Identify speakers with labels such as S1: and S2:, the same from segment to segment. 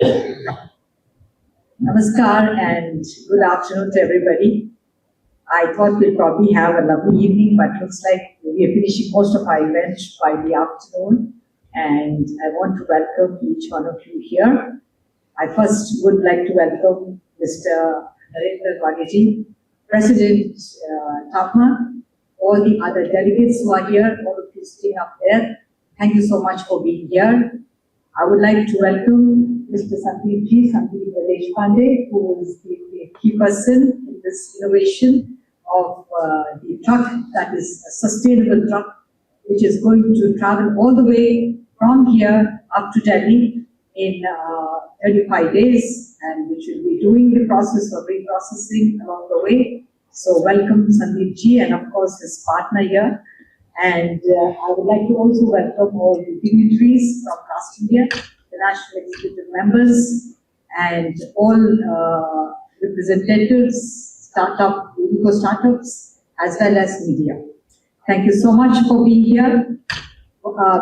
S1: Namaskar and good afternoon to everybody. I thought we'll probably have a lovely evening, but looks like we are finishing most of our event by the afternoon. And I want to welcome each one of you here. I first would like to welcome Mr. Narendra Wagiji, President Tapa, all the other delegates who are here, all of you sitting up there. Thank you so much for being here. I would like to welcome Mr. Sandeep Deshpande, who is the key person in this innovation of the truck that is a sustainable truck, which is going to travel all the way from here up to Delhi in 35 days, and which will be doing the process of reprocessing along the way. So welcome Sandeep ji, and of course his partner here. And I would like to also welcome all the dignitaries from Plastindia, the national executive members, and all representatives, eco-startups, as well as media. Thank you so much for being here.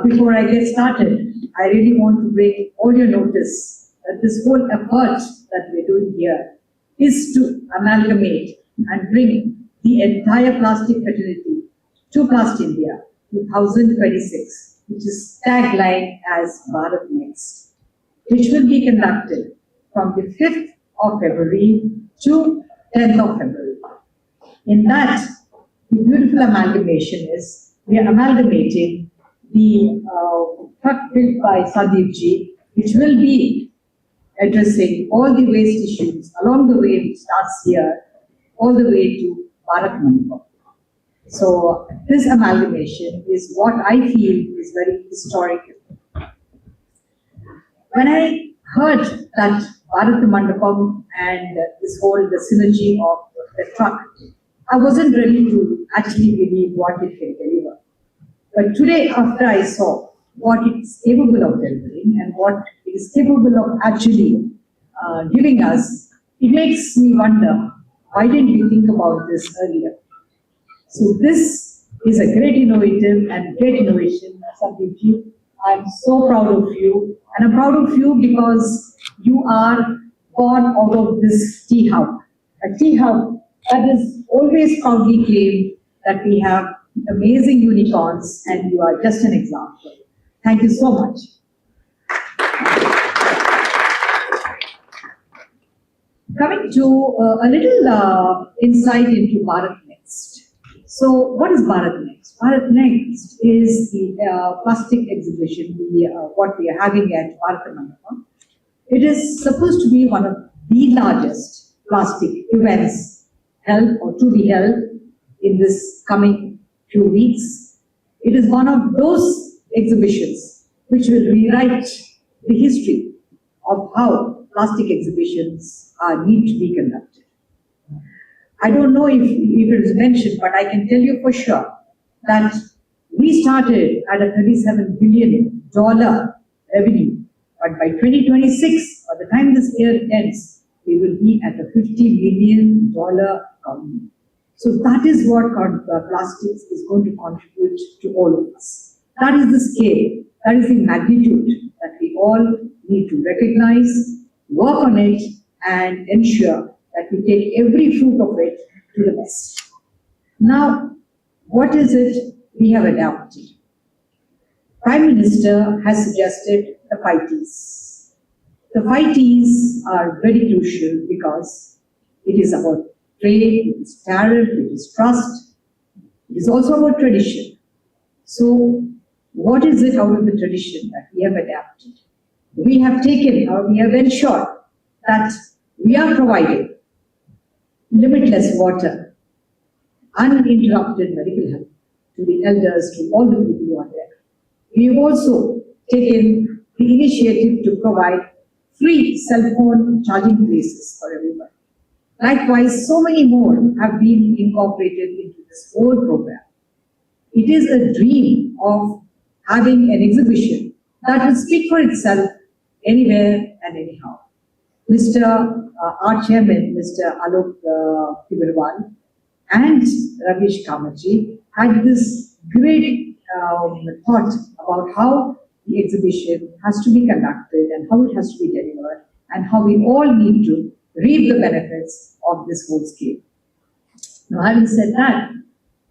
S1: Before I get started, I really want to bring all your notice that this whole effort that we're doing here is to amalgamate and bring the entire plastic fraternity to Plastindia 2026, which is tagline as Bharat Next, which will be conducted from the 5th of February to 10th of February. In that, the beautiful amalgamation is we are amalgamating the truck built by Sandeep ji, which will be addressing all the waste issues along the way. It starts here all the way to Bharat Mandapam. So this amalgamation is what I feel is very historic. When I heard that Bharat Mandapam and this whole the synergy of the truck, I wasn't ready to actually believe what it can deliver. But today, after I saw what it's capable of delivering and what it is capable of actually giving us, it makes me wonder, why didn't we think about this earlier? So this is a great innovative and great innovation, Sandeep ji. I'm so proud of you, and I'm proud of you because you are born out of this tea hub, a tea hub that is always proudly claimed that we have amazing unicorns, and you are just an example. Thank you so much. Coming to a little insight into Bharat Next. So what is Bharat Next? Bharat Next is the plastic exhibition what we are having at Bharat Mandapam. It is supposed to be one of the largest plastic events held or to be held in this coming few weeks. It is one of those exhibitions which will rewrite the history of how plastic exhibitions need to be conducted. I don't know if it is mentioned, but I can tell you for sure that we started at a $37 billion revenue, but by 2026, by the time this year ends, we will be at a $50 million economy. So that is what plastics is going to contribute to all of us. That is the scale, that is the magnitude that we all need to recognize, work on it, and ensure that we take every fruit of it to the best. Now, what is it we have adapted? Prime Minister has suggested the 5 Ts. The 5 Ts are very crucial because it is about trade, it is tariff, it is trust, it is also about tradition. So, what is it out of the tradition that we have adapted? We have taken, or we have ensured that we are providing limitless water, uninterrupted medical help to the elders, to all the people who are there. We have also taken the initiative to provide free cell phone charging places for everyone. Likewise, so many more have been incorporated into this whole program. It is a dream of having an exhibition that will speak for itself anywhere and anyhow. Our chairman, Mr. Alok Tibrewal, and Ravish Kamaji had this great thought about how the exhibition has to be conducted and how it has to be delivered. and how we all need to reap the benefits of this whole scheme. Now, having said that,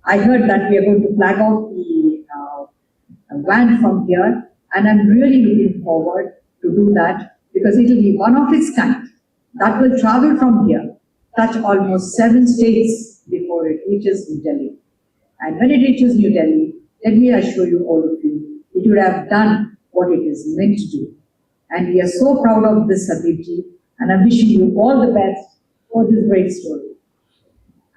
S1: I heard that we are going to flag out the van from here, and I'm really looking forward to do that because it will be one of its kind that will travel from here, touch almost 7 states before it reaches New Delhi. And when it reaches New Delhi, let me assure you, all of you, it would have done what it is meant to do. And we are so proud of this, Sandeepji, and I'm wishing you all the best for this great story.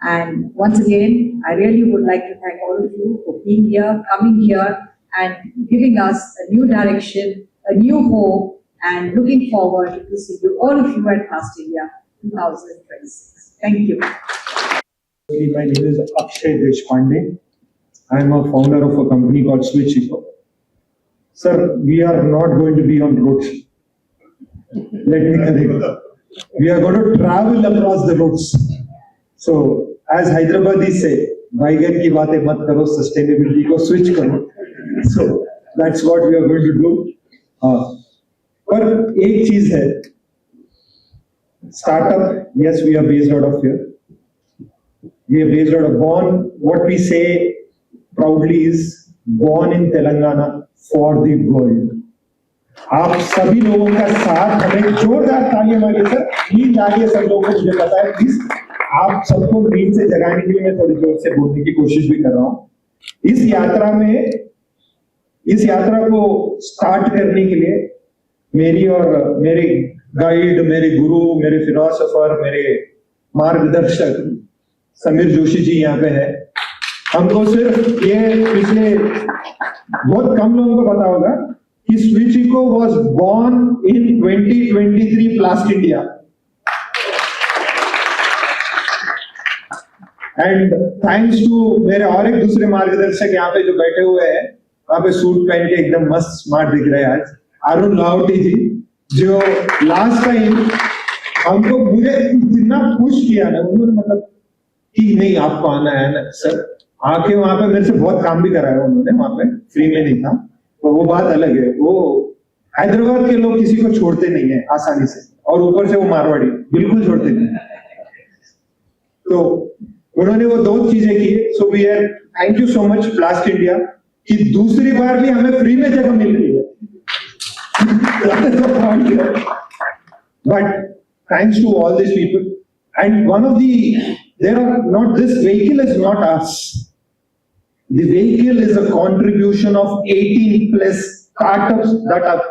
S1: And once again, I really would like to thank all of you for being here, coming here, and giving us a new direction, a new hope, and looking forward to see you, all of you at Plastindia 2026. Thank you.
S2: My name is Akshay Deshpande. I am a founder of a company called Switch Eco. Sir, we are not going to be on roads. Let me correct. We are going to travel across the roads. So, as Hyderabadis say, Baigan ki baatein mat karo, sustainability ko switch karo. So, that's what we are going to do. पर एक चीज है, startup, yes, we are based out of here. We are based out of born, what we say proudly is born in Telangana for the world. आप सभी लोगों का साथ हमें जोरदार तालियां मारिए सर, नींद आ रही है सब लोगों को, मुझे पता है, प्लीज आप सबको नींद से जगाने के लिए मैं थोड़ी जोर से बोलने की कोशिश भी कर रहा हूं। इस यात्रा को स्टार्ट करने के लिए मेरी और मेरे गाइड, मेरे गुरु, मेरे फिलोसोफर, मेरे मार्गदर्शक समीर जोशी जी यहाँ पे है। हमको सिर्फ ये पिछले बहुत कम लोगों को पता होगा कि switch eco was born in 2023 Plastindia, and thanks to मेरे और एक दूसरे मार्गदर्शक यहाँ पे जो बैठे हुए हैं, वहां पे सूट पहन के एकदम मस्त स्मार्ट दिख रहे हैं आज, अरुण लावटी जी, जो लास्ट टाइम हमको मुझे इतना पुश किया ना, उन्होंने मतलब कि नहीं आपको आना है ना सर, आके वहां पे मेरे से बहुत काम भी कराया उन्होंने, वहां पे फ्री में नहीं था, तो वो बात अलग है। वो हैदराबाद के लोग किसी को छोड़ते नहीं है आसानी से, और ऊपर से वो मारवाड़ी बिल्कुल छोड़ते नहीं। तो उन्होंने वो 2 चीजें की। So we are thank you so much Plastindia कि दूसरी बार भी हमें फ्री में जगह मिल रही है। But thanks to all these people, and this vehicle is not us. The vehicle is a contribution of 18 plus startups that have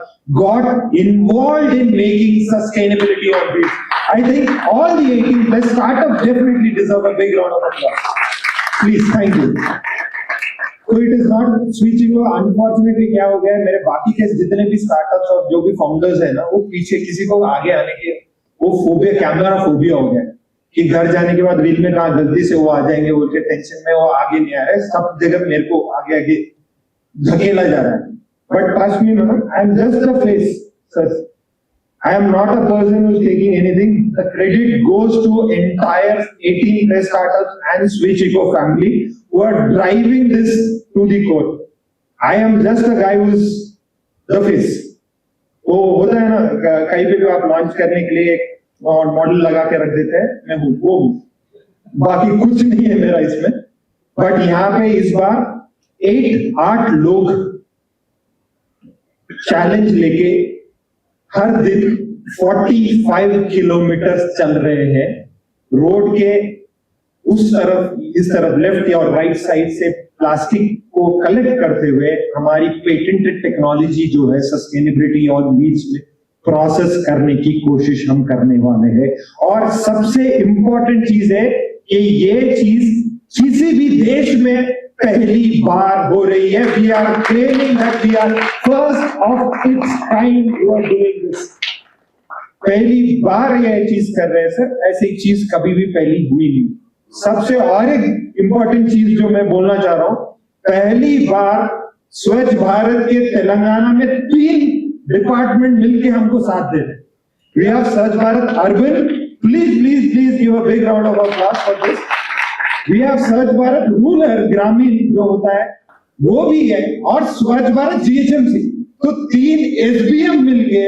S2: got involved in making sustainability on wheels. I think all the 18 plus startups definitely deserve a big round of applause. Please, thank you. So it is not switching over. Unfortunately क्या हो गया है, मेरे बाकी के जितने भी startups और जो भी फाउंडर्स है ना, वो पीछे किसी को आगे आने के वो फोबिया, कैमरा फोबिया हो गया कि घर जाने के बाद रील में कहा गलती से वो आ जाएंगे, वो के टेंशन में वो आगे नहीं आ रहे, सब जगह मेरे को आगे आगे धकेला जा रहा है। But trust me, madam, I am just a face, sir. I am not a person who is taking anything. The credit goes to entire 18 plus startups and Switch Eco family who are driving this to the core. I am just a guy who is the face. वो होता है ना, कहीं पे भी आप launch करने के लिए मॉडल लगा के रख देते हैं, मैं हूँ वो, बाकी कुछ नहीं है मेरा इसमें। बट यहाँ पे इस बार 8 लोग चैलेंज लेके हर दिन 45 किलोमीटर चल रहे हैं रोड के उस तरफ, इस तरफ, लेफ्ट और राइट साइड से प्लास्टिक को कलेक्ट करते हुए हमारी पेटेंटेड टेक्नोलॉजी जो है सस्टेनेबिलिटी और बीच में प्रोसेस करने की कोशिश हम करने वाले हैं। और सबसे इंपॉर्टेंट चीज है कि ये चीज किसी भी देश में पहली बार हो रही है। We are claiming that we are first of its kind who are doing this. पहली बार ये चीज कर रहे हैं सर, ऐसी चीज कभी भी पहली हुई नहीं। सबसे और एक इंपॉर्टेंट चीज जो मैं बोलना चाह रहा हूं, पहली बार स्वच्छ भारत के तेलंगाना में 3 डिपार्टमेंट मिलके हमको साथ दे रहे हैं। We have Swachh Bharat urban, please please please give a big round of applause for this. We have Swachh Bharat rural, ग्रामीण जो होता है वो भी है, और स्वच्छ भारत जीएचएमसी। तो 3 एसबीएम मिलके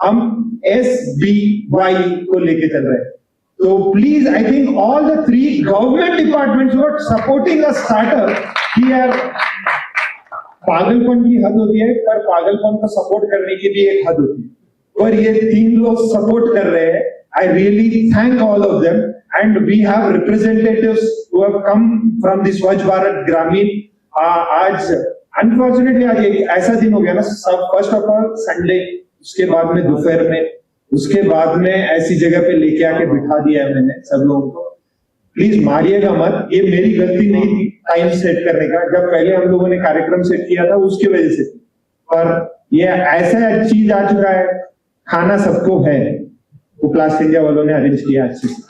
S2: हम SBY को लेके चल रहे हैं. So please, I think all the three government departments who are supporting a startup here. पागलपन की हद होती है, पर पागलपन को सपोर्ट करने की भी एक हद होती है, और ये तीन लोग सपोर्ट कर रहे हैं. I really thank all of them, and we have representatives who have come from the Swachh Bharat Gramin. आज अनफॉर्चुनेटली आज एक ऐसा दिन हो गया ना, सब फर्स्ट ऑफ ऑल संडे, उसके बाद में दोपहर में, उसके बाद में ऐसी जगह पे लेके आके बिठा दिया है मैंने सब लोगों को. प्लीज मारिएगा मत, ये मेरी गलती नहीं थी टाइम सेट करने का. जब पहले हम लोगों ने कार्यक्रम सेट किया था उसकी वजह से, पर ये ऐसा चीज आ चुका है, खाना सबको है, वो प्लास्टिंडिया वालों ने अरेंज किया अच्छे से,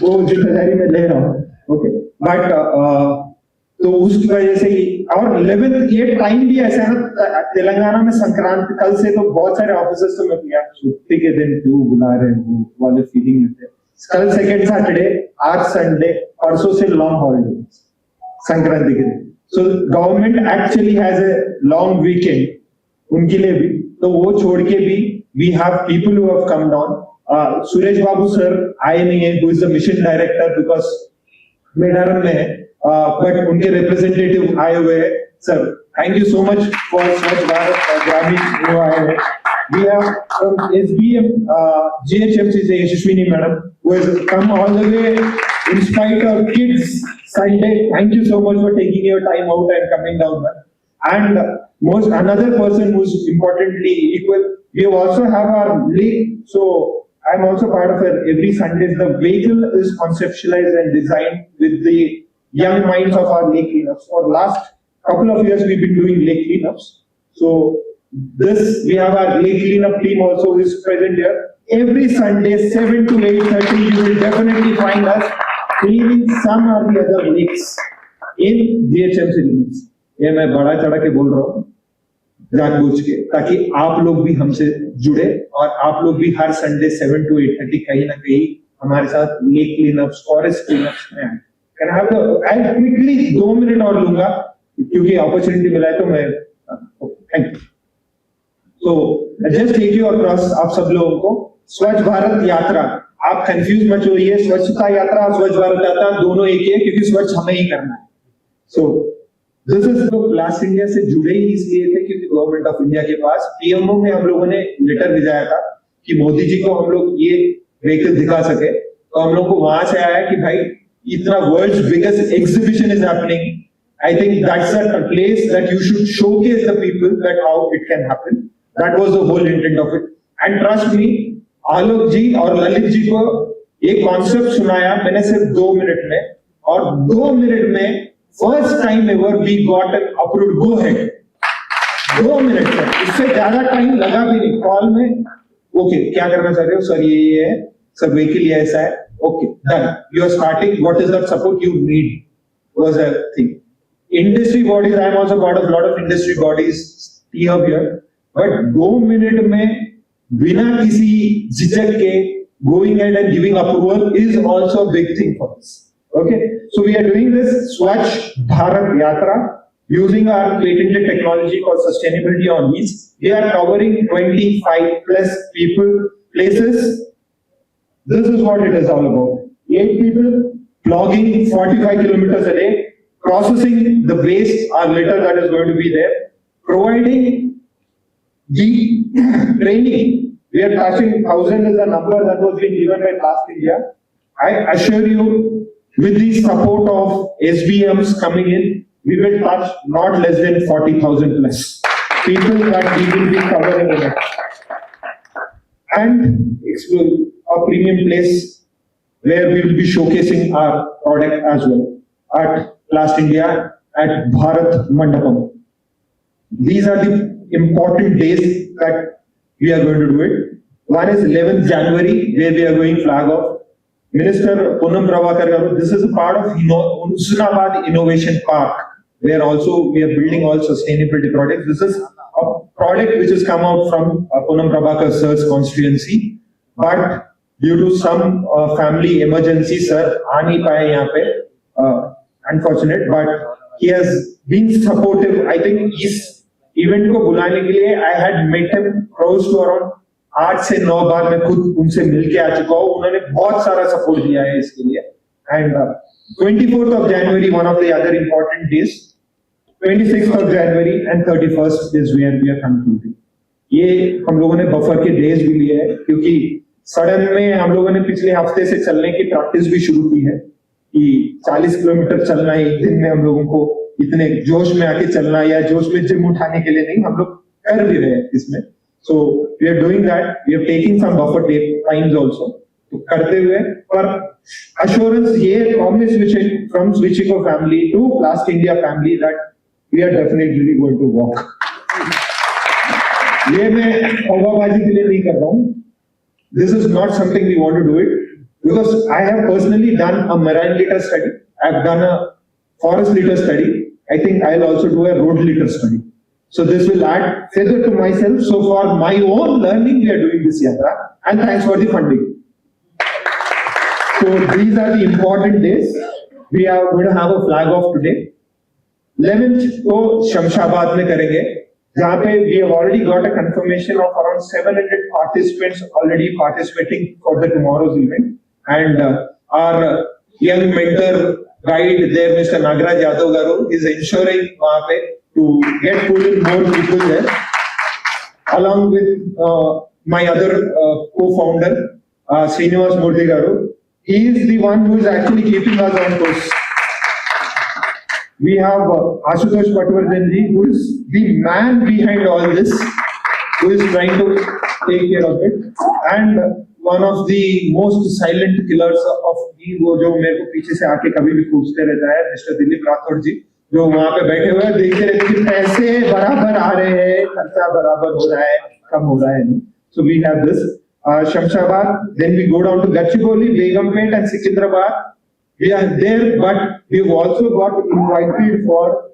S2: वो जिम्मेदारी मैं ले रहा हूँ. ओके, बट तो उसकी वजह से ही, और 11th ये टाइम भी ऐसा है ना, तेलंगाना में संक्रांति कल से, तो बहुत सारे ऑफिसर्स तो मैं किया छुट्टी के दिन क्यों बुला रहे हो वाले फीलिंग में थे. कल सेकेंड सैटरडे, आज संडे, परसों से लॉन्ग हॉलीडे संक्रांति के दिन. So government actually has a long weekend उनके लिए भी, तो वो छोड़ के भी we have people who have come down. Suresh Babu sir आए नहीं है, who is the mission director, because Medaram में है, बट उनके रिप्रेजेंटेटिव आए हुए हैं. Sir thank you so much for Swachh Bharat ग्रामीण जो आए हैं. We have from SBM, GHMC से यशस्विनी madam, who has come all the way in spite of kids Sunday. Thank you so much for taking your time out and coming down. And most another person who's importantly equal, we also have our league. So I'm also part of it. Every Sunday, the vehicle is conceptualized and designed with the young minds of our lake cleanups. For last couple of years, we've been doing lake cleanups. So this, we have our lake cleanup team also is present here. Every Sunday, 7 to 8:30, you will definitely find us cleaning some or the other lakes in GHMC limits. ये मैं बड़ा चढ़ा के बोल रहा हूँ जानबूझ के, ताकि आप लोग भी हमसे जुड़े और आप लोग भी हर संडे 7 to 8:30 कहीं ना कहीं हमारे साथ लेक क्लीनअप्स, फॉरेस्ट क्लीनअप्स में आए. Can I have the, I'll quickly 2 minute और लूंगा क्योंकि अपॉर्चुनिटी मिला है, तो मैं thank you. So just take you across आप सब लोगों को स्वच्छ भारत यात्रा. आप कंफ्यूज मत होइए, स्वच्छता यात्रा और स्वच्छ भारत यात्रा दोनों एक ही है, क्योंकि स्वच्छ हमें ही करना है. So दिस इज तो प्लास्ट इंडिया से जुड़े ही इसलिए थे क्योंकि गवर्नमेंट ऑफ इंडिया के पास पीएमओ में हम लोगों ने लेटर भिजाया था कि मोदी जी को हम लोग ये व्हीकल दिखा सके. तो हम लोग को वहां से आया कि भाई इतना world's biggest exhibition is happening. I think that's a place that you should showcase the people that how it can happen. That was the whole intent of it. And trust me, आलोक जी और ललित जी को ये concept सुनाया मैंने सिर्फ 2 minute में, और 2 minute में first time ever we got an approved go ahead. 2 minute में, इससे ज्यादा टाइम लगा भी नहीं. कॉल में ओके क्या करना चाह रहे हो सर, ये है सर, व्हीकल ये ऐसा है, okay done, you are starting, what is that support you need was a thing. Industry bodies, I am also part of a lot of industry bodies here, but 2 minute में बिना किसी झिझक के going ahead and giving approval is also a big thing for us. Okay, so we are doing this Swachh Bharat Yatra using our patented technology called sustainability on wheels. We are covering 25 plus people, places. This is what it is all about. 8 people plogging 45 kilometers a day, processing the waste or litter that is going to be there, providing the training. We are touching 1,000 is the number that was being given by Plastindia. I assure you, with the support of SBMs coming in, we will touch not less than 40,000 plus people that we will be covering in it. And explore a premium place where we will be showcasing our product as well at Plastindia at Bharat Mandapam. These are the important days that we are going to do it. One is 11th January, where we are going flag off. Minister Poonam Prabhakar garu, this is a part of Husnabad Innovation Park, where also we are building all sustainability projects. This is a product which has come out from Poonam Prabhakar sir's constituency, but due to some family emergency, sir aa nahi paye yahan pe. Unfortunate, but he has been supportive. I think इस event को बुलाने के लिए I had met him close to around 8 से 9 बार मैं खुद उनसे मिल के आ चुका हूँ, उन्होंने बहुत सारा सपोर्ट दिया है इसके लिए. And 24th of January, one of the other important days, 26th of January and 31st is where we are concluding. ये हम लोगों ने बफर के डेज भी लिए हैं क्योंकि सडन में हम लोगों ने पिछले हफ्ते से चलने की प्रैक्टिस भी शुरू की है कि 40 किलोमीटर चलना है एक दिन में, हम लोगों को इतने जोश में आके चलना या जोश में जिम उठाने के लिए नहीं, हम लोग कर भी रहे हैं इसमें. So we are doing that, we are taking some buffer times also. तो करते हुए पर assurance ये promise from Switching family to Plastindia family that we are definitely going to walk. ये मैं हवाबाजी के लिए नहीं कर रहा हूँ. This is not something we want to do it because I have personally done a marine litter study. I've done a forest litter study. I think I'll also do a road litter study. So this will add feather to myself. So for my own learning, we are doing this yatra. And thanks for the funding. So these are the important days. We are going to have a flag off today. 11th को शमशाबाद में करेंगे, जहाँ पे we have already got a confirmation of around 700 participants already participating for the tomorrow's event. And our young mentor guide there, Mr. Nagaraj Yadav Garu, is ensuring वहाँ पे to get pull in more people there, along with my other co-founder, Srinivas Murthy Garu. He is the one who is actually keeping us on course. We have Ashutosh Patwardhanji, who is the man behind all this, who is trying to take care of it. And one of the most silent killers of me, वो जो मेरे को पीछे से आके कभी भी पूछते रहता है, Mr. दिलीप राठौर जी, जो वहाँ पे बैठे हुए हैं, देखते रहते हैं कि पैसे बराबर आ रहे हैं, खर्चा बराबर हो रहा है, कम हो रहा है नहीं. So we have this. Shamshabad, then we go down to Gachibowli, Begumpet and Secunderabad. We are there, but we've also got invited for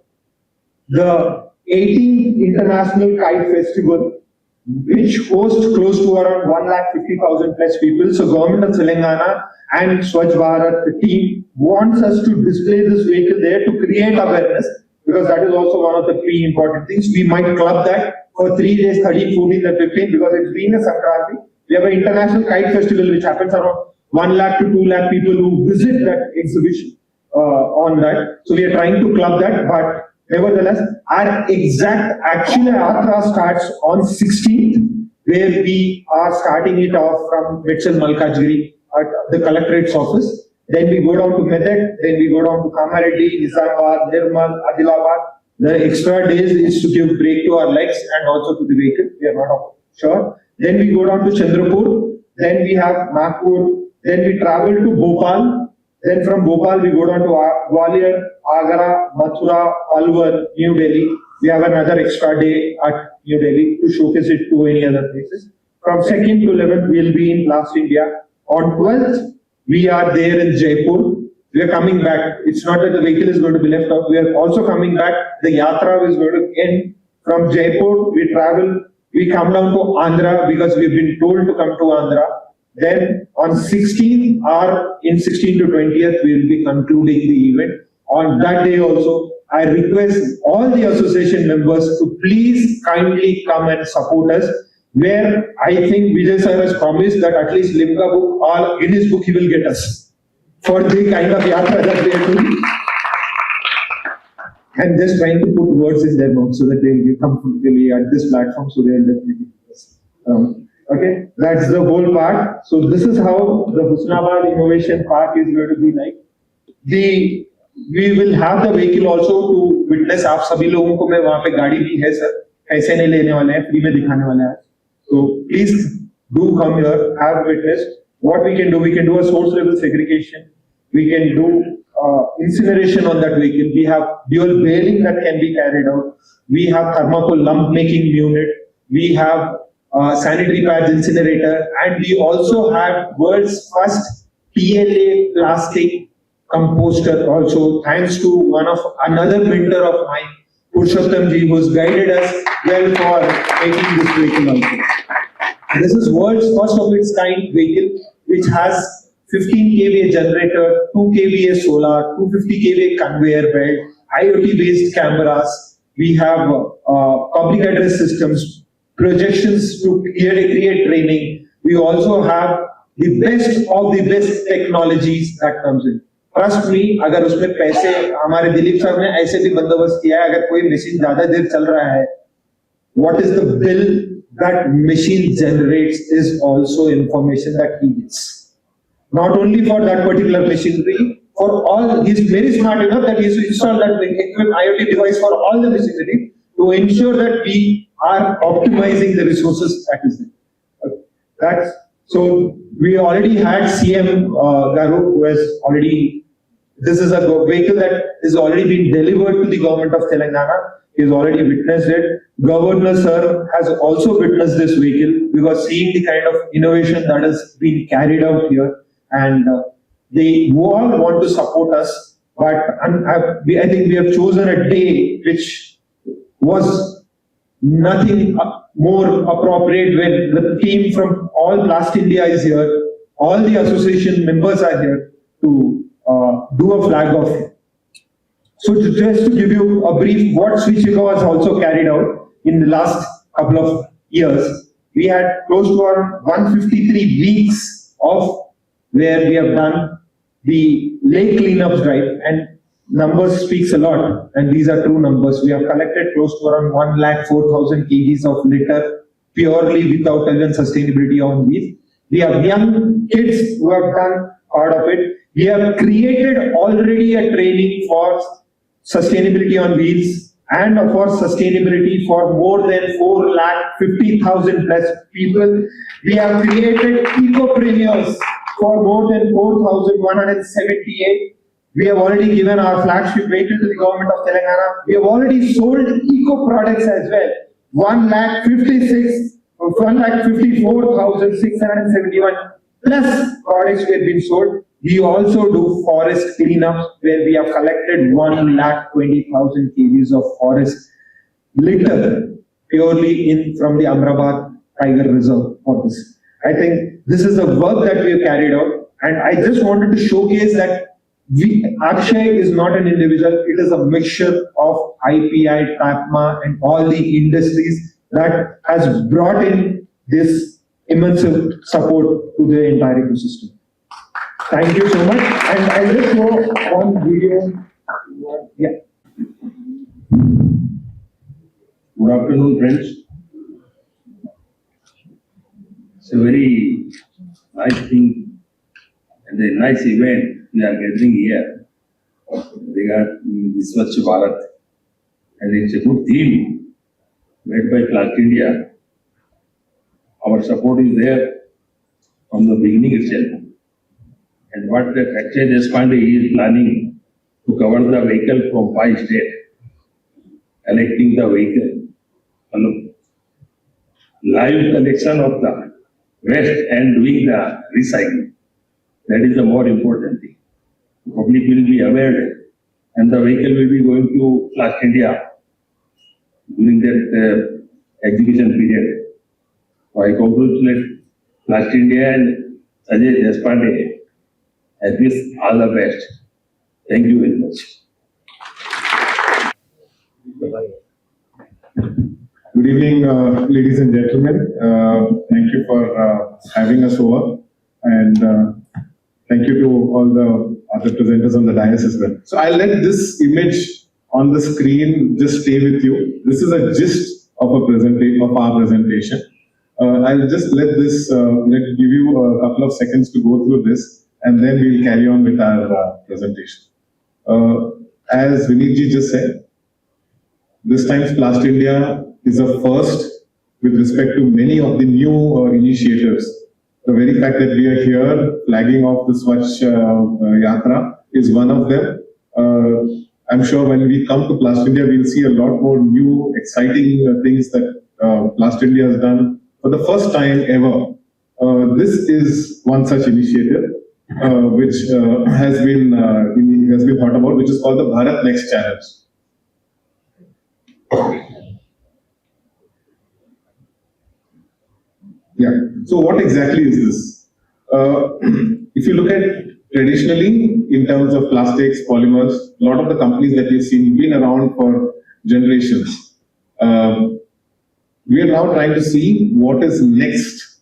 S2: the 18th International Kite Festival, which hosts close to around 150,000 plus people. So Government of Telangana and Swachh Bharat team wants us to display this vehicle there to create awareness, because that is also one of the three important things. We might club that for 3 days, 13, 14 and 15, because it's been a Sankranti. We have an international kite festival which happens around 1 lakh to 2 lakh people who visit that exhibition on that. So we are trying to club that, but nevertheless, our exact actual yatra starts on 16th, where we are starting it off from Mitchell Malkajgiri at the collectorate's office. Then we go down to Medak, then we go down to Kamareddy, Nizamabad, Nirmal, Adilabad. The extra days is to give break to our legs and also to the vehicle. We are not sure. Then we go down to Chandrapur, then we have Nagpur, then we travel to Bhopal, then from Bhopal we go down to Gwalior, Agra, Mathura, Alwar, New Delhi. We have another extra day at New Delhi to showcase it to any other places. From 2nd to 11th we will be in Plastindia. On 12th we are there in Jaipur. We are coming back. It's not that the vehicle is going to be left out. We are also coming back. The yatra is going to end from Jaipur. We travel. We come down to Andhra because we've been told to come to Andhra. Then on 16th or in 16th to 20th, we will be concluding the event. On that day also, I request all the association members to please kindly come and support us, where I think Vijay sir has promised that at least Limca book or Guinness book he will get us for the kind of yatra that we are doing. I'm just trying to put words in their mouth so that they will be comfortably at this platform, so they will definitely okay, that's the whole part. So this is how the Husnabad Innovation Park is going to be like. We will have the vehicle also to witness. आप सभी लोगों को मैं वहाँ पे गाड़ी भी है सर, पैसे नहीं लेने वाले हैं, फ्री में दिखाने वाले हैं. So please do come here, have witness. What we can do a source level segregation. We can do incineration on that vehicle. We have dual bearing that can be carried out. We have thermocol lump making unit. We have sanitary pads incinerator, and we also have world's first PLA plastic composter also, thanks to another mentor of mine, Purushottam ji, who's guided us well for making this vehicle also. This is world's first of its kind vehicle, which has 15 kVA generator, 2 kVA solar, 250 kVA conveyor belt, IoT based cameras. We have public address systems, projections to create training. We also have the best of the best technologies that comes in. Trust me, अगर उसमें पैसे हमारे दिलीप साहब ने ऐसे भी बंदोबस्त किया है, अगर कोई मशीन ज्यादा देर चल रहा है, what is the bill that machine generates is also information that he gets. Not only for that particular machinery, for all, he's very smart enough that he's installed that IoT device for all the machinery to ensure that we are optimizing the resources that is there. So we already had CM Garu, who has already, this is a vehicle that is already been delivered to the government of Telangana. He's already witnessed it. Governor sir has also witnessed this vehicle, because seeing the kind of innovation that has been carried out here, and they all want to support us. But I think we have chosen a day which was nothing more appropriate, when the team from all Plastindia is here, all the association members are here to do a flag off. So just to give you a brief, what Switchiko has also carried out in the last couple of years, we had close to around 153 weeks of where we have done the lake cleanup drive, and numbers speaks a lot, and these are true numbers. We have collected close to around 104,000 kgs of litter purely without even sustainability on wheels. We have young kids who have done part of it. We have created already a training for sustainability on wheels and for sustainability for more than 450,000 plus people. We have created ecopreneurs for more than 4,178. We have already given our flagship vehicle to the government of Telangana. We have already sold eco products as well. 1,54,671 plus products we have been sold. We also do forest cleanups, where we have collected 1,20,000 kgs of forest litter purely in from the Amrabad Tiger Reserve for this. I think this is the work that we have carried out, and I just wanted to showcase that Akshay is not an individual, it is a mixture of IPI, TAPMA and all the industries that has brought in this immense support to the entire ecosystem. Thank you so much. And I'll just show one video. Yeah.
S3: Good afternoon, friends. It's a very nice thing and a nice event we are gathering here regarding Swachh Bharat. And it's a good theme made by Plastindia. Our support is there from the beginning itself. And what the Akshay Deshpande is planning to cover the vehicle from 5 states, collecting the vehicle, live collection of the waste and doing the recycling. That is the more important thing. The public will be aware, and the vehicle will be going to Plastindia during that exhibition period. So I congratulate Plastindia and Ajay Deshpande. At least all the best. Thank you very much.
S4: Good evening, ladies and gentlemen. Thank you for having us over, and thank you to all the other presenters on the dais as well. So I'll let this image on the screen just stay with you. This is a gist of our presentation. I'll just let give you a couple of seconds to go through this, and then we'll carry on with our presentation. As Vinitji just said, this time's Plastindia is a first with respect to many of the new initiatives. The very fact that we are here flagging off the Swachh Yatra is one of them. I'm sure when we come to Plastindia, we'll see a lot more new, exciting things that Plastindia has done for the first time ever. This is one such initiative which has been thought about, which is called the Bharat Next Challenge. Yeah. So what exactly is this? If you look at traditionally in terms of plastics, polymers, a lot of the companies that we've seen have been around for generations. we are now trying to see what is next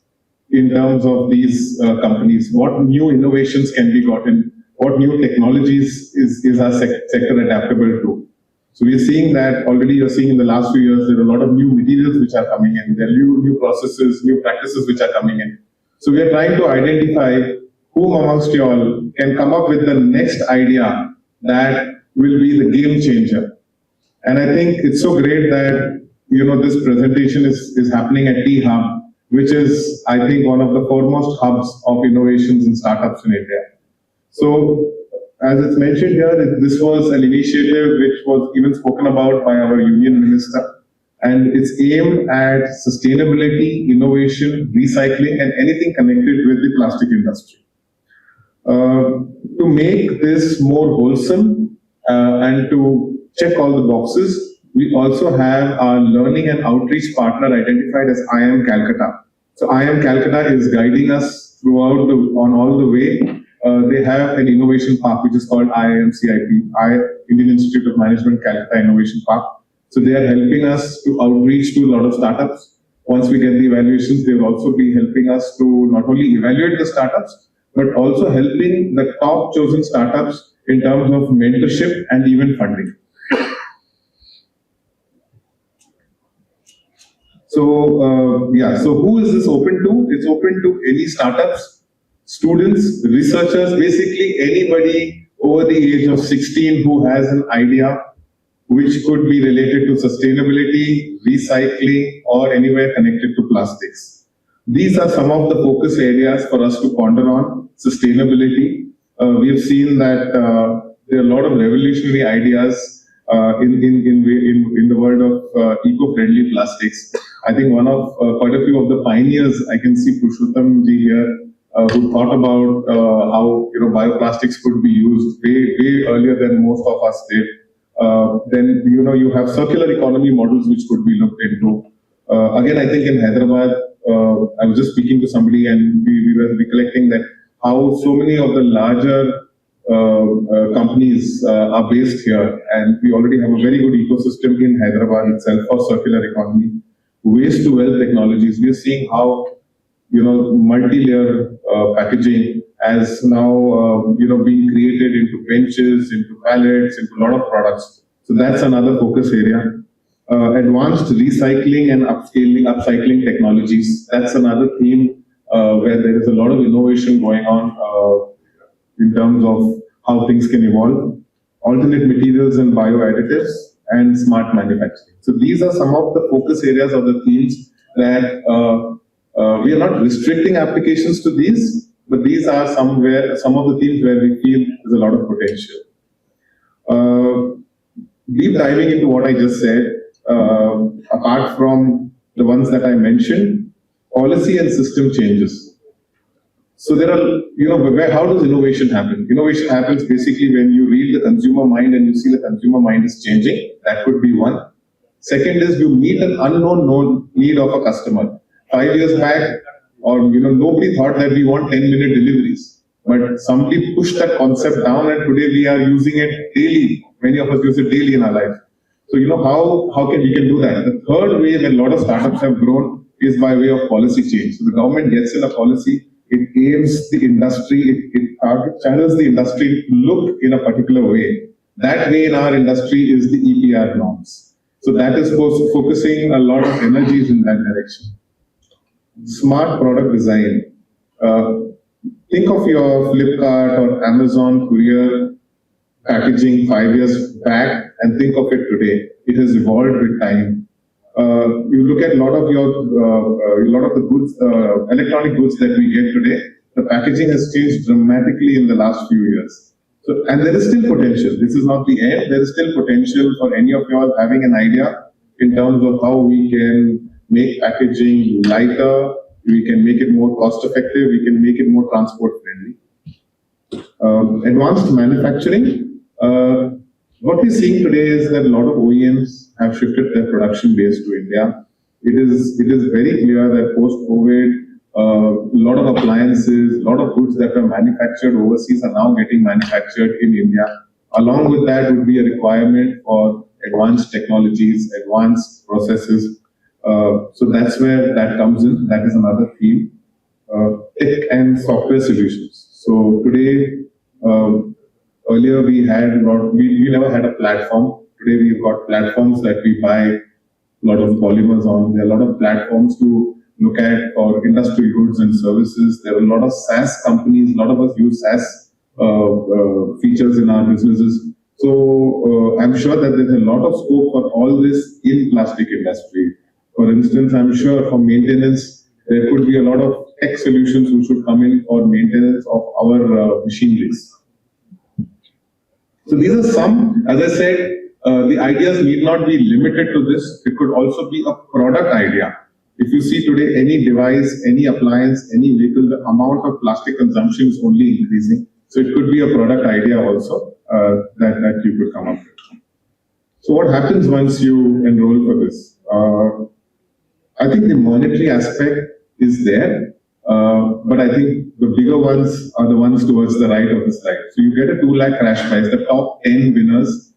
S4: in terms of these companies, what new innovations can be gotten, what new technologies is our sector adaptable to. So we are seeing that already. You're seeing in the last few years, there are a lot of new materials which are coming in, there are new processes, new practices which are coming in. So we are trying to identify whom amongst you all can come up with the next idea that will be the game changer. And I think it's so great that this presentation is happening at T-Hub, which is, I think, one of the foremost hubs of innovations and startups in India. So, as it's mentioned here, this was an initiative which was even spoken about by our union minister, and it's aimed at sustainability, innovation, recycling, and anything connected with the plastic industry. To make this more wholesome and to check all the boxes, we also have our learning and outreach partner identified as I Am Calcutta. So I Am Calcutta is guiding us throughout on all the way. They have an innovation park which is called IIMCIP, Indian Institute of Management Calcutta Innovation Park. So they are helping us to outreach to a lot of startups. Once we get the evaluations, they will also be helping us to not only evaluate the startups, but also helping the top chosen startups in terms of mentorship and even funding. So, so who is this open to? It's open to any startups, students, researchers, basically anybody over the age of 16 who has an idea which could be related to sustainability, recycling, or anywhere connected to plastics. These are some of the focus areas for us to ponder on. Sustainability. We have seen that there are a lot of revolutionary ideas in the world of eco-friendly plastics. I think one of quite a few of the pioneers, I can see Purushottam ji here, who thought about how bioplastics could be used way earlier than most of us did. Then you have circular economy models which could be looked into. Again, I think in Hyderabad, I was just speaking to somebody and we were recollecting that how so many of the larger companies are based here, and we already have a very good ecosystem in Hyderabad itself for circular economy. Waste to wealth technologies. We are seeing how multi-layer packaging has now being created into benches, into pallets, into a lot of products. So that's another focus area. Advanced recycling and upcycling technologies. That's another theme where there is a lot of innovation going on in terms of how things can evolve. Alternate materials and bioadditives, and smart manufacturing. So these are some of the focus areas of the themes that we are not restricting applications to these, but these are some of the themes where we feel there's a lot of potential. Deep diving into what I just said, apart from the ones that I mentioned, policy and system changes. So there are, how does innovation happen? Innovation happens basically when you read the consumer mind and you see the consumer mind is changing. That could be one. Second is you meet an unknown need of a customer. 5 years back, or nobody thought that we want 10-minute deliveries. But somebody pushed that concept down and today we are using it daily. Many of us use it daily in our life. So how can we do that? The third way that a lot of startups have grown is by way of policy change. So the government gets in a policy, it aims the industry, it channels the industry to look in a particular way. That way in our industry is the EPR norms. So that is focusing a lot of energies in that direction. Smart product design. Think of your Flipkart or Amazon courier packaging 5 years back and think of it today. It has evolved with time. You look at a lot of the goods, electronic goods that we get today, the packaging has changed dramatically in the last few years. So, and there is still potential. This is not the end. There is still potential for any of you all having an idea in terms of how we can make packaging lighter, we can make it more cost effective, we can make it more transport friendly. Advanced manufacturing. What we're seeing today is that a lot of OEMs have shifted their production base to India. It is very clear that post-COVID, a lot of appliances, a lot of goods that are manufactured overseas are now getting manufactured in India. Along with that would be a requirement for advanced technologies, advanced processes. So that's where that comes in. That is another theme. Tech and software solutions. So today, earlier we never had a platform. Today we've got platforms that we buy a lot of polymers on. There are a lot of platforms to look at for industrial goods and services. There are a lot of SaaS companies. A lot of us use SaaS features in our businesses. So I'm sure that there's a lot of scope for all this in plastic industry. For instance, I'm sure for maintenance, there could be a lot of tech solutions which should come in for maintenance of our machineries. So these are some, as I said, the ideas need not be limited to this. It could also be a product idea. If you see today, any device, any appliance, any vehicle, the amount of plastic consumption is only increasing. So it could be a product idea also that you could come up with. So what happens once you enroll for this? I think the monetary aspect is there, but I think the bigger ones are the ones towards the right of the slide. So you get a 2 lakh cash prize. The top 10 winners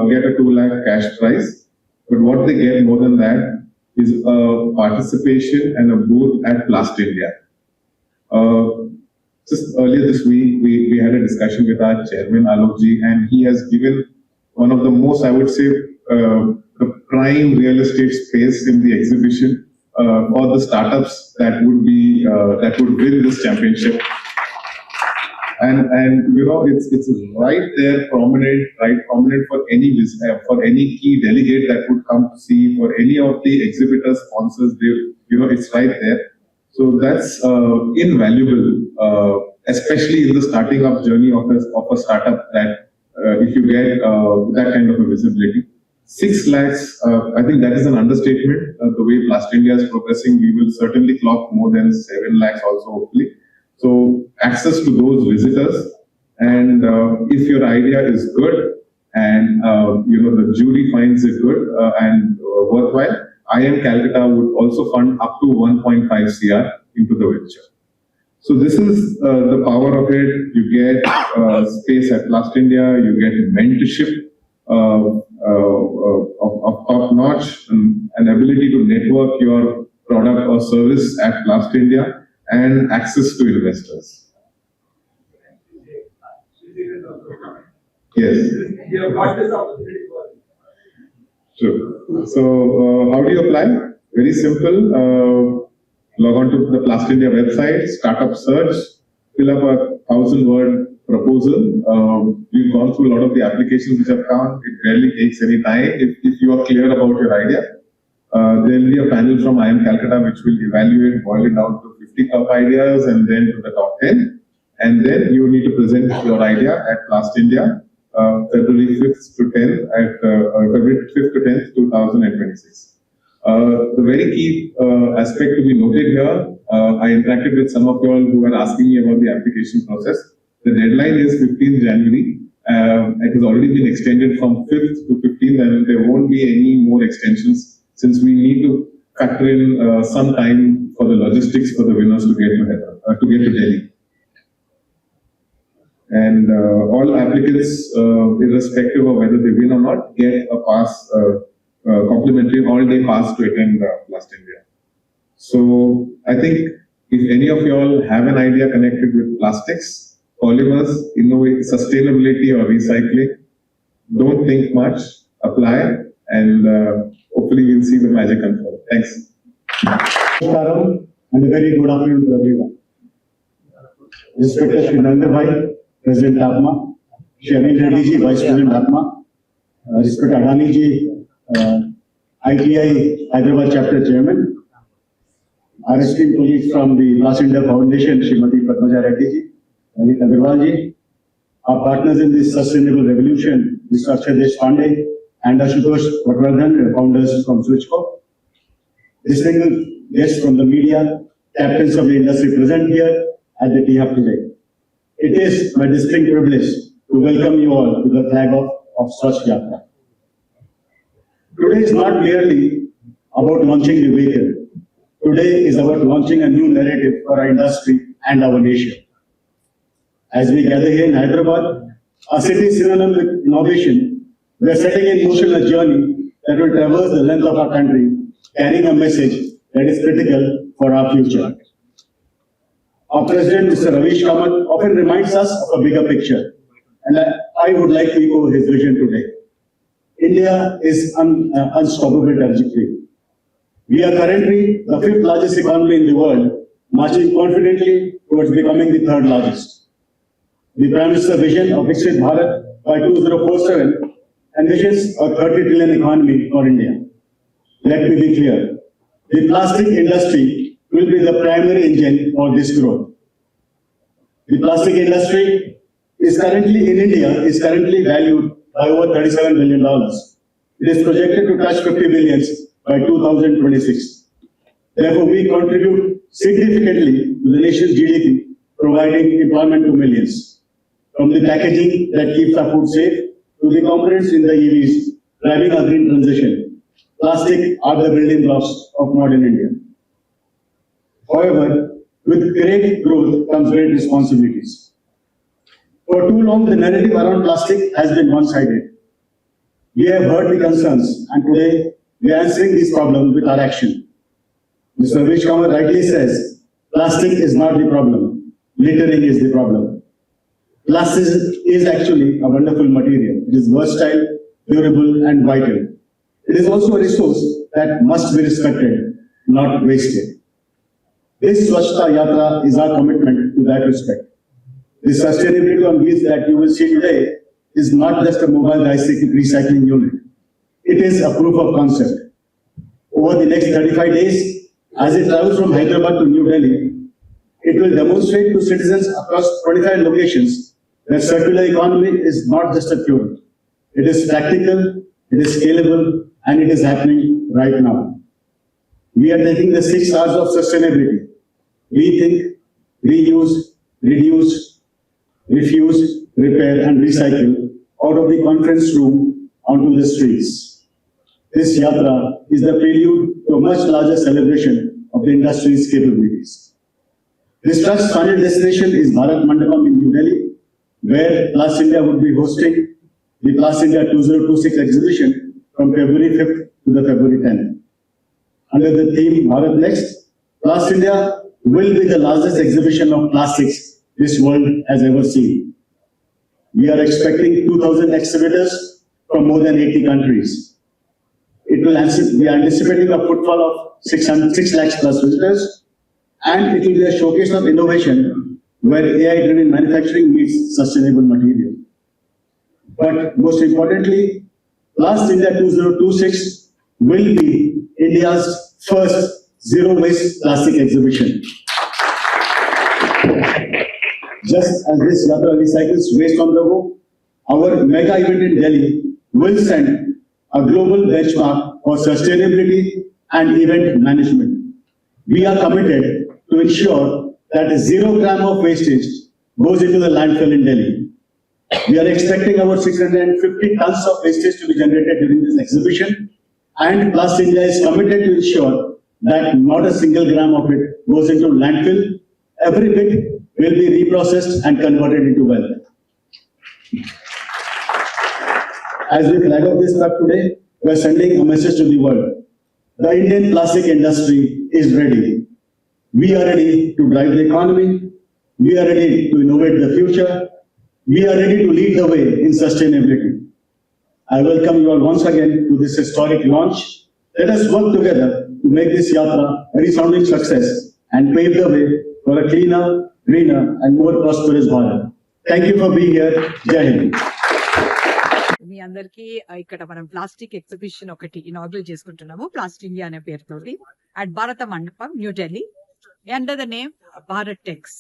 S4: get a 2 lakh cash prize. But what they get more than that is a participation and a booth at Plastindia. Just earlier this week, we had a discussion with our chairman, Alokji, and he has given one of the most, I would say, the prime real estate space in the exhibition for the startups that would win this championship. And you know, it's right there, prominent for any key delegate that would come to see, for any of the exhibitor sponsors. It's right there. So that's invaluable, especially in the starting up journey of a startup. That if you get that kind of a visibility. 6 lakhs, I think that is an understatement. The way Plastindia is progressing, we will certainly clock more than 7 lakhs also, hopefully. So access to those visitors, and if your idea is good and the jury finds it good and worthwhile, IIM Calcutta would also fund up to 1.5 crore into the venture. So this is the power of it. You get space at Plastindia, you get mentorship of top notch, and an ability to network your product or service at Plastindia, and access to investors. Yes. Sure. So how do you apply? Very simple. Log on to the Plastindia website, startup search, fill up a 1,000-word proposal. We've gone through a lot of the applications which have come. It barely takes any time if you are clear about your idea. There will be a panel from IIM Calcutta which will evaluate, boil it down to 50 top ideas and then to the top 10. And then you need to present your idea at Plastindia, February 5th to 10th, February 5th to 10th, 2026. The very key aspect to be noted here, I interacted with some of you all who were asking me about the application process. The deadline is 15th January. It has already been extended from 5th to 15th, and there won't be any more extensions, since we need to factor in some time for the logistics for the winners to get to Delhi. And all applicants, irrespective of whether they win or not, get a pass, complimentary all-day pass to attend Plastindia. So I think if any of you all have an idea connected with plastics, polymers, sustainability or recycling, don't think much, apply, and hopefully we'll see the magic unfold. Thanks.
S5: Namaskaram and a very good afternoon to everyone. Respected Shri Narendra Bhai, President APMA, Shri Anil Reddy Ji, Vice President APMA, respected Adani Ji, ITI Hyderabad Chapter Chairman, our esteemed colleagues from the Plastindia Foundation, Srimati Padmaja Reddy Ji, Lalit Agarwal Ji, our partners in this sustainable revolution, Mr. Akshay Deshpande and Ashutosh Vatvardhan, founders from Switchco, distinguished guests from the media, captains of the industry present here at the tea hub today. It is my distinct privilege to welcome you all to the flag of Swachh Yatra. Today is not merely about launching the vehicle. Today is about launching a new narrative for our industry and our nation. As we gather here in Hyderabad, a city synonym with innovation, we are setting in motion a journey that will traverse the length of our country carrying a message that is critical for our future. Our President, Mr. Ravish Kamath, often reminds us of a bigger picture, and I would like to echo his vision today. India is on an unstoppable trajectory. We are currently the fifth largest economy in the world, marching confidently towards becoming the third largest. The Prime Minister's vision of Viksit Bharat by 2047 envisions a 30 trillion economy for India. Let me be clear. The plastic industry will be the primary engine for this growth. The plastic industry is currently in India is currently valued by over $37 billion. It is projected to touch 50 billion by 2026. Therefore, we contribute significantly to the nation's GDP, providing employment to millions. From the packaging that keeps our food safe to the components in the EVs driving our green transition, plastic are the building blocks of modern India. However, with great growth comes great responsibilities. For too long, the narrative around plastic has been one-sided. We have heard the concerns, and today we are answering these problems with our action. Mr. Ravish Kamath rightly says, plastic is not the problem, littering is the problem. Plastic is actually a wonderful material. It is versatile, durable, and vital. It is also a resource that must be respected, not wasted. This Swachhta Yatra is our commitment to that respect. The sustainability on wheels that you will see today is not just a mobile recycling unit. It is a proof of concept. Over the next 35 days, as it travels from Hyderabad to New Delhi, it will demonstrate to citizens across 25 locations that circular economy is not just a theory. It is practical, it is scalable, and it is happening right now. We are taking the 6 R's of sustainability: rethink, reuse, reduce, refuse, repair, and recycle out of the conference room onto the streets. This yatra is the prelude to a much larger celebration of the industry's capabilities. This trust's final destination is Bharat Mandapam in New Delhi, where Plastindia would be hosting the Plastindia 2026 exhibition from February 5th to the February 10th. Under the theme Bharat Next, Plastindia will be the largest exhibition of plastics this world has ever seen. We are expecting 2,000 exhibitors from more than 80 countries. We are anticipating a footfall of 6 lakhs plus visitors, and it will be a showcase of innovation where AI-driven manufacturing meets sustainable material. But most importantly, Plastindia 2026 will be India's first zero-waste plastic exhibition. Just as this yatra recycles waste on the go, our mega event in Delhi will set a global benchmark for sustainability and event management. We are committed to ensure that 0 gram of wastage goes into the landfill in Delhi. We are expecting about 650 tons of wastage to be generated during this exhibition, and Plastindia is committed to ensure that not a single gram of it goes into landfill. Every bit will be reprocessed and converted into wealth. As we flag off this truck today, we are sending a message to the world. The Indian plastic industry is ready. We are ready to drive the economy. We are ready to innovate the future. We are ready to lead the way in sustainability. I welcome you all once again to this historic launch. Let us work together to make this yatra a resounding success and pave the way for a cleaner, greener, and more prosperous Bharat. Thank you for being here. Jai Hind.
S6: మీ అందరికీ ఇక్కడ మనం plastic exhibition ఒకటి inaugurate చేసుకుంటున్నాము, ప్లాస్టిండియా అనే పేరుతోటి at Bharat Mandapam, new Delhi, under the name Bharat Tex.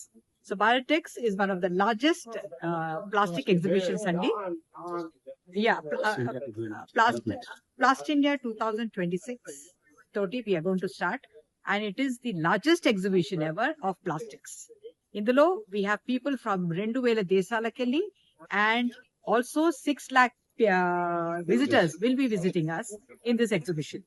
S6: So Bharat Tex is one of the largest plastic exhibitions అండి. Plastindia 2026 toti we are going to start, and it is the largest exhibition ever of plastics. Indulo we have people from 2000 desalakelli, and also 6 lakh visitors will be visiting us in this exhibition.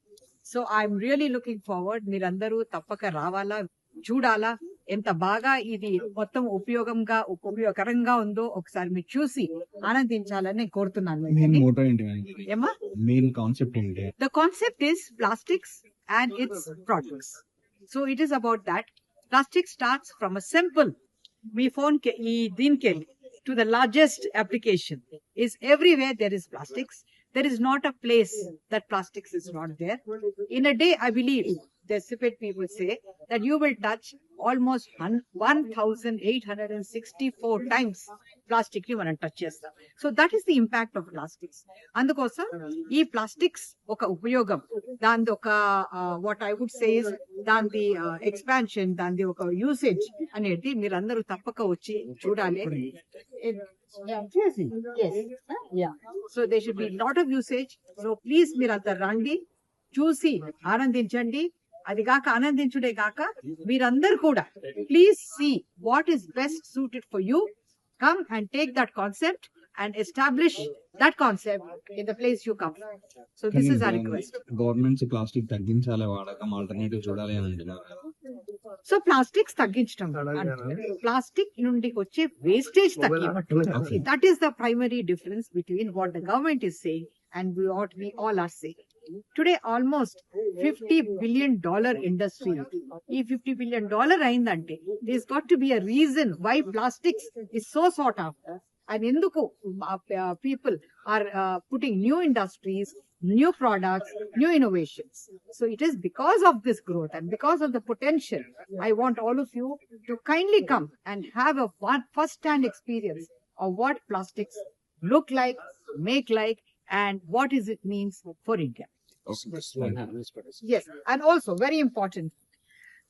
S6: So I'm really looking forward. Mirandaru tappaka ravala, చూడాలా, ఎంత బాగా ఇది మొత్తం ఉపయోగకరంగా ఉందో ఒకసారి మీరు చూసి ఆనందించాలని కోరుతున్నాను.
S7: మెయిన్ మోటో ఏంటి?
S6: ఏమా
S7: మెయిన్ కాన్సెప్ట్ ఏంటి?
S6: The concept is plastics and its products. So it is about that. Plastic starts from a simple me phone ke ee din ke liye, to the largest application is everywhere there is plastics. There is not a place that plastics is not there. In a day, I believe the CPET people say that you will touch almost 1,864 times plastic you want to touch చేస్తాం. So that is the impact of plastics. అందుకోసం ఈ plastics ఒక ఉపయోగం దాని ఒక what I would say is దాని expansion దాని ఒక usage అనేది మీరందరూ తప్పక వచ్చి చూడాలి. Yeah. So there should be lot of usage. So please మీరంతా రండి, చూసి ఆనందించండి. అది కాక ఆనందించుడే కాక మీరందరూ కూడా please see what is best suited for you. Come and take that concept and establish that concept in the place you come from. So this is our request.
S7: Governments plastic తగ్గించాలి వాడకం, ఆల్టర్నేటివ్ చూడాలి అని అంటున్నారు.
S6: So plastics తగ్గించడం, plastic నుండి వచ్చే wastage తగ్గించడం, that is the primary difference between what the government is saying and what we all are saying. Today almost $50 billion industry. Ee $50 billion అయిందంటే there's got to be a reason why plastics is so sought after and enduku people are putting new industries, new products, new innovations. So it is because of this growth and because of the potential. I want all of you to kindly come and have a first-hand experience of what plastics look like, make like, and what is it means for India. Yes, and also very important.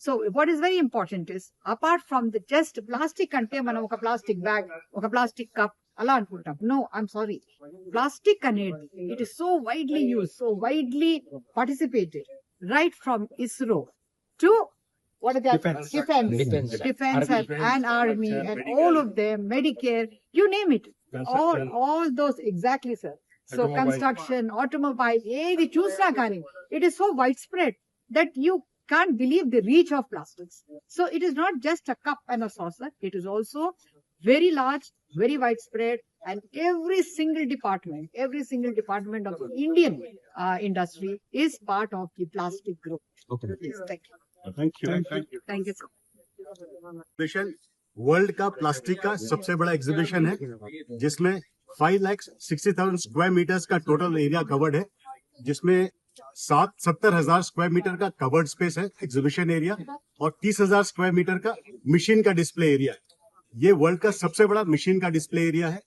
S6: So what is very important is apart from the just plastic ante manam oka plastic bag, oka plastic cup ala anukuntam. No, I'm sorry. Plastic anedi it is so widely used, so widely participated, right from ISRO to what are that? Defense and army and all of them, Medicare, you name it. All those exactly, sir. So construction, automobile, ఏది చూసినా కానీ it is so widespread that you can't believe the reach of plastics. So it is not just a cup and a saucer. It is also very large, very widespread, and every single department of the Indian industry is part of the plastic group.
S7: Okay.
S6: Yes, thank you.
S5: Thank you.
S6: Thank you, sir.
S5: Exhibition world का plastic का सबसे बड़ा exhibition है, जिसमें 5,60,000 square metres का total area covered है, जिसमें 70,000 square metre का कवर्ड स्पेस है एग्जीबिशन एरिया और 30,000 स्क्वायर मीटर का मशीन का डिस्प्ले एरिया है. ये वर्ल्ड का सबसे बड़ा मशीन का डिस्प्ले एरिया है.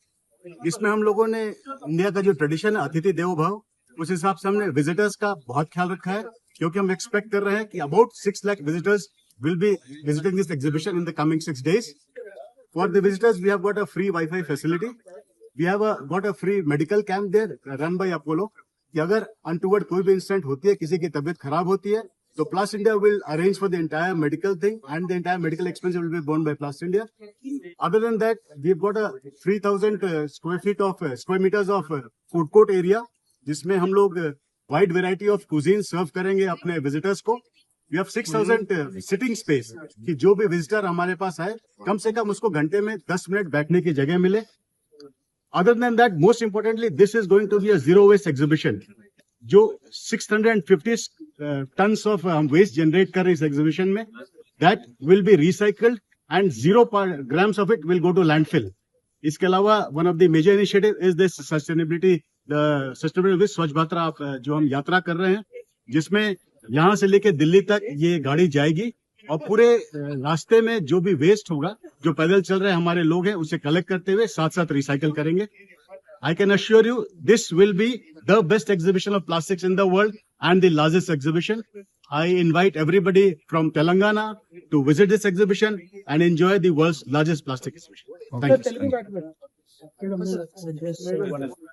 S5: इसमें हम लोगों ने इंडिया का जो ट्रेडिशन है अतिथि देवो भव, उस हिसाब से हमने विजिटर्स का बहुत ख्याल रखा है, क्योंकि हम एक्सपेक्ट कर रहे हैं कि about 6 lakh visitors will be visiting this exhibition in the coming 6 days. For the visitors, we have got a free Wi-Fi facility. We have got a free medical camp there run by Apollo. कि अगर untoward कोई भी incident होती है, किसी की तबीयत खराब होती है, तो Plastindia will arrange for the entire medical thing, and the entire medical expense will be borne by Plastindia. Other than that, we've got a 3,000 square meters of food court area, जिसमें हम लोग wide variety of cuisine सर्व करेंगे अपने visitors को. We have 6,000 sitting space कि जो भी visitor हमारे पास आए कम से कम उसको घंटे में 10 मिनट बैठने की जगह मिले. Other than that, most importantly, this is going to be a zero waste exhibition. जो 650 tons of waste generate कर रहे इस exhibition में, that will be recycled and 0 grams of it will go to landfill. इसके अलावा one of the major initiative is this sustainability with स्वच्छ भारत जो हम यात्रा कर रहे हैं, जिसमें यहाँ से लेके दिल्ली तक ये गाड़ी जाएगी और पूरे रास्ते में जो भी वेस्ट होगा, जो पैदल चल रहे हमारे लोग हैं, उसे कलेक्ट करते हुए साथ साथ रिसाइकल करेंगे. I can assure you this will be the best exhibition of plastics in the world and the largest exhibition. I invite everybody from Telangana to visit this exhibition and enjoy the world's largest plastic exhibition. Thank you.